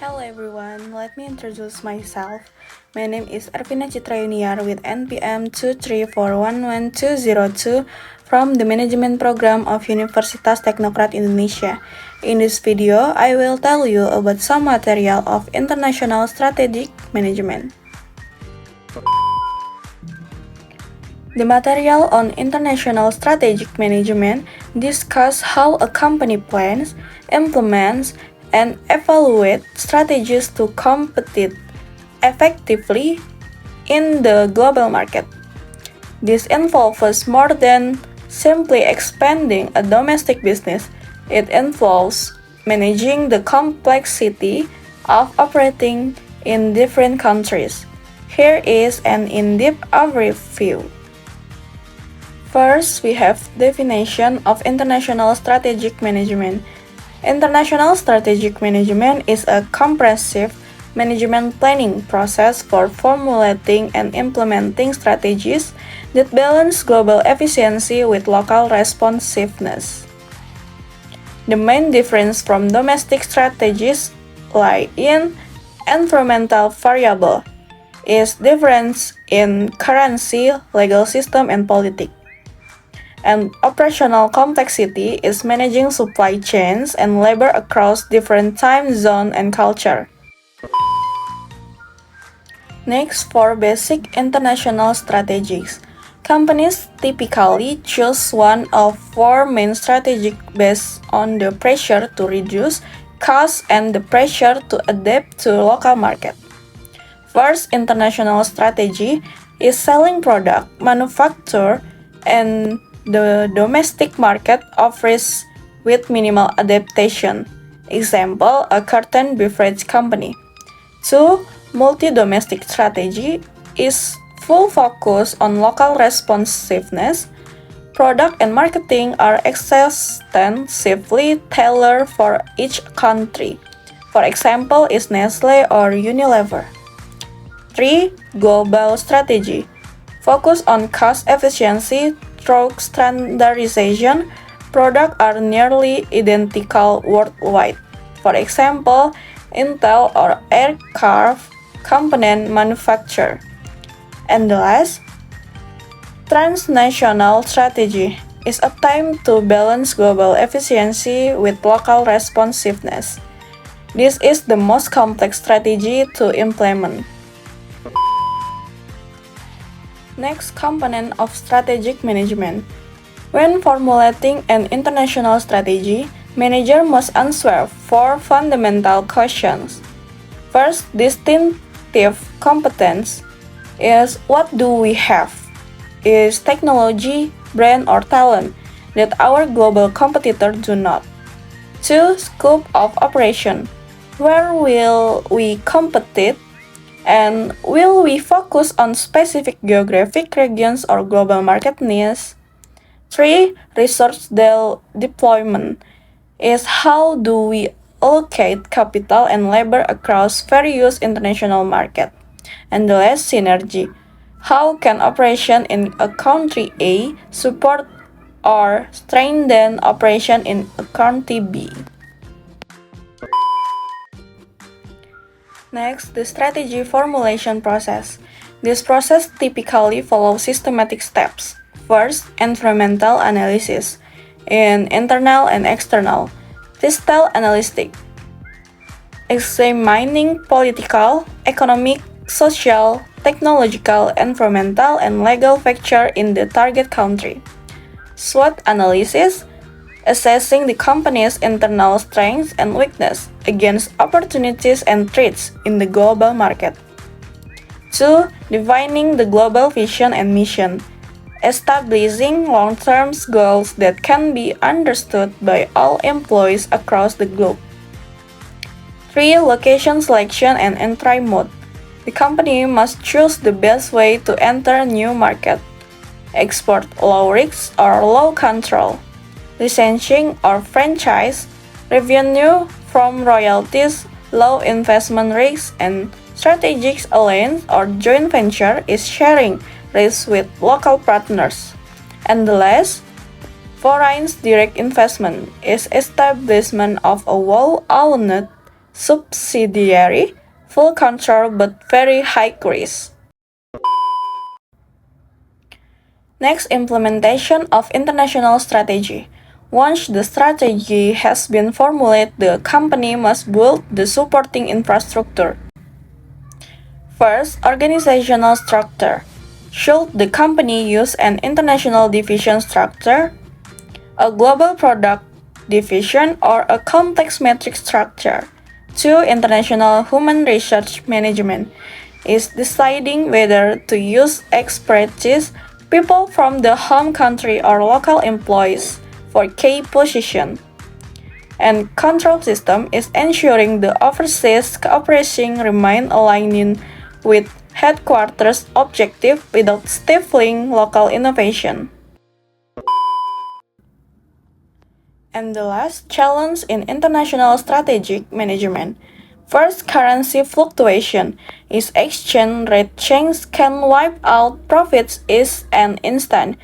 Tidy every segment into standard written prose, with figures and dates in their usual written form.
Hello everyone, let me introduce myself. My name is Arvina Citrayuniar with NPM 234112202 from the Management Program of Universitas Teknokrat Indonesia. In this video, I will tell you about some material of International Strategic Management. The material on International Strategic Management discuss how a company plans, implements, and evaluate strategies to compete effectively in the global market. This involves more than simply expanding a domestic business. It involves managing the complexity of operating in different countries. Here is an in-depth overview. First, we have definition of International Strategic Management. International Strategic Management is a comprehensive management planning process for formulating and implementing strategies that balance global efficiency with local responsiveness. The main difference from domestic strategies lie in environmental variable, is difference in currency, legal system, and politics. And operational complexity is managing supply chains and labor across different time zone and culture. Next, for basic international strategies. Companies typically choose one of four main strategies based on the pressure to reduce costs and the pressure to adapt to local market. First, international strategy is selling product, manufacture, and the domestic market offers with minimal adaptation. Example, a curtain beverage company. 2. Multi-domestic strategy is full focus on local responsiveness. Product and marketing are extensively tailored for each country. For example, is Nestle or Unilever. 3. Global strategy. Focus on cost efficiency through standardization. Products are nearly identical worldwide. For example, Intel or aircraft component manufacturer. And the last, transnational strategy is a time to balance global efficiency with local responsiveness. This is the most complex strategy to implement. Next component of strategic management. When formulating an international strategy, manager must answer four fundamental questions. First, distinctive competence is what do we have? Is technology, brand, or talent that our global competitors do not? 2. Scope of operation. Where will we compete? And will we focus on specific geographic regions or global market needs? 3. Resource deployment is how do we allocate capital and labor across various international markets. And the last, synergy. How can operation in a country A support or strengthen operation in a country B? Next, the strategy formulation process. This process typically follows systematic steps. First, environmental analysis in internal and external. Fiscal analysis, examining political, economic, social, technological, environmental, and legal factors in the target country. SWOT analysis, assessing the company's internal strengths and weaknesses against opportunities and threats in the global market. 2. Defining the global vision and mission, establishing long-term goals that can be understood by all employees across the globe. 3. Location selection and entry mode. The company must choose the best way to enter a new market. Export, low risk or low control. Licensing or franchise, revenue from royalties, low investment risks, and strategic alliance or joint venture is sharing risk with local partners. And the last, foreign direct investment is establishment of a well-owned subsidiary, full control but very high risk. Next, implementation of international strategy. Once the strategy has been formulated, the company must build the supporting infrastructure. First, organizational structure. Should the company use an international division structure, a global product division, or a complex matrix structure? 2. International human research management is deciding whether to use expertise, people from the home country or local employees for key position. And control system is ensuring the overseas cooperation remain aligning with headquarters objective without stifling local innovation. And the last challenge in international strategic management. First, currency fluctuation. Its exchange rate change can wipe out profits in an instant.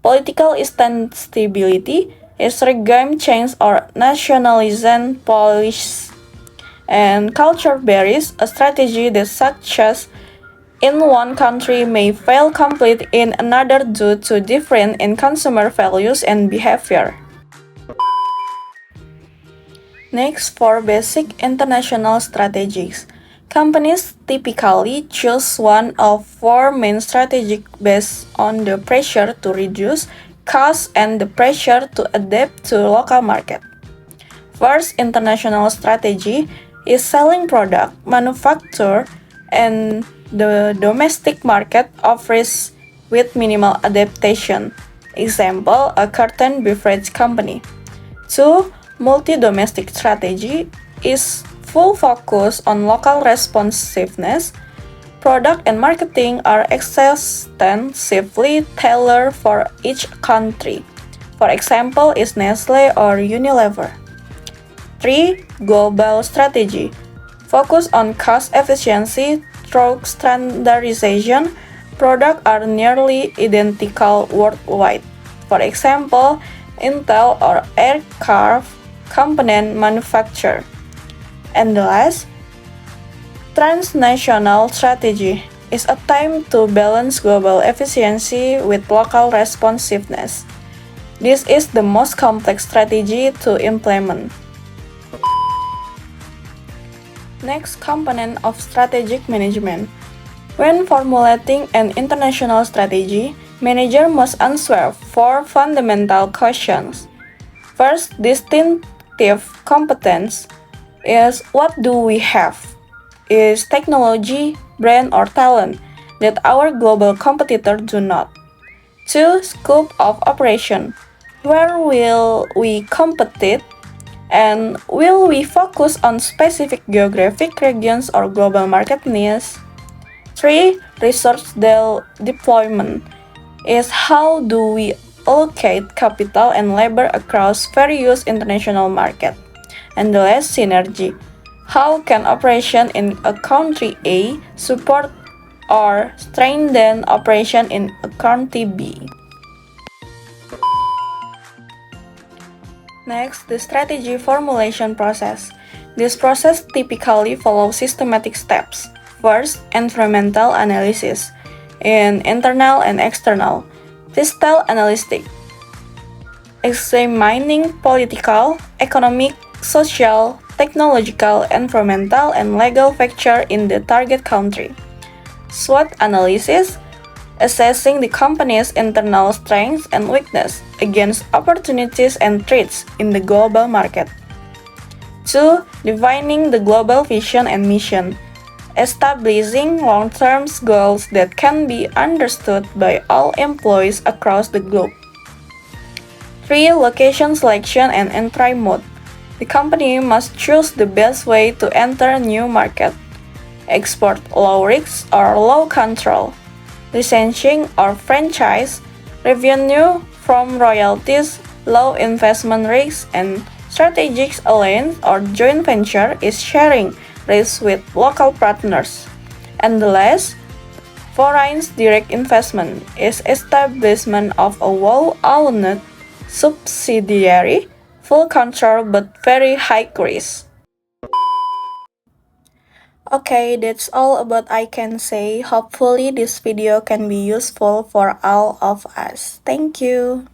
Political instability is regime change or nationalism policies. And culture barriers, a strategy that success in one country may fail completely in another due to difference in consumer values and behavior. Next, for basic international strategies. Companies typically choose one of four main strategies based on the pressure to reduce costs and the pressure to adapt to local market. First, international strategy is selling product, manufacture, and the domestic market offers with minimal adaptation. Example, a curtain beverage company. 2. Multi-domestic strategy is full focus on local responsiveness. Product and marketing are extensively tailored for each country. For example, is Nestle or Unilever. 3. Global strategy. Focus on cost efficiency through standardization. Products are nearly identical worldwide. For example, Intel or aircraft component manufacturer. And the last, transnational strategy is a time to balance global efficiency with local responsiveness. This is the most complex strategy to implement. Next component of strategic management. When formulating an international strategy, manager must answer four fundamental questions. First, distinctive competence is what do we have? Is technology, brand, or talent that our global competitors do not? 2. Scope of operation. Where will we compete? And will we focus on specific geographic regions or global market needs? 3. Resource deployment is how do we allocate capital and labor across various international markets. And the last, synergy. How can operation in a country A support or strengthen operation in a country B? Next, the strategy formulation process. This process typically follows systematic steps. First, environmental analysis in internal and external. Fiscal analysis, examining political, economic, social, technological, environmental, and legal factors in the target country. SWOT analysis, assessing the company's internal strengths and weaknesses against opportunities and threats in the global market. 2. Defining the global vision and mission, establishing long-term goals that can be understood by all employees across the globe. 3. Location selection and entry mode. The company must choose the best way to enter a new market. Export low risk or low control. Licensing or franchise. Revenue from royalties, low investment risk, and strategic alliance or joint venture is sharing risk with local partners. And the last, foreign direct investment is establishment of a well-owned subsidiary, full control but very high risk. Okay, that's all about I can say. Hopefully this video can be useful for all of us. Thank you.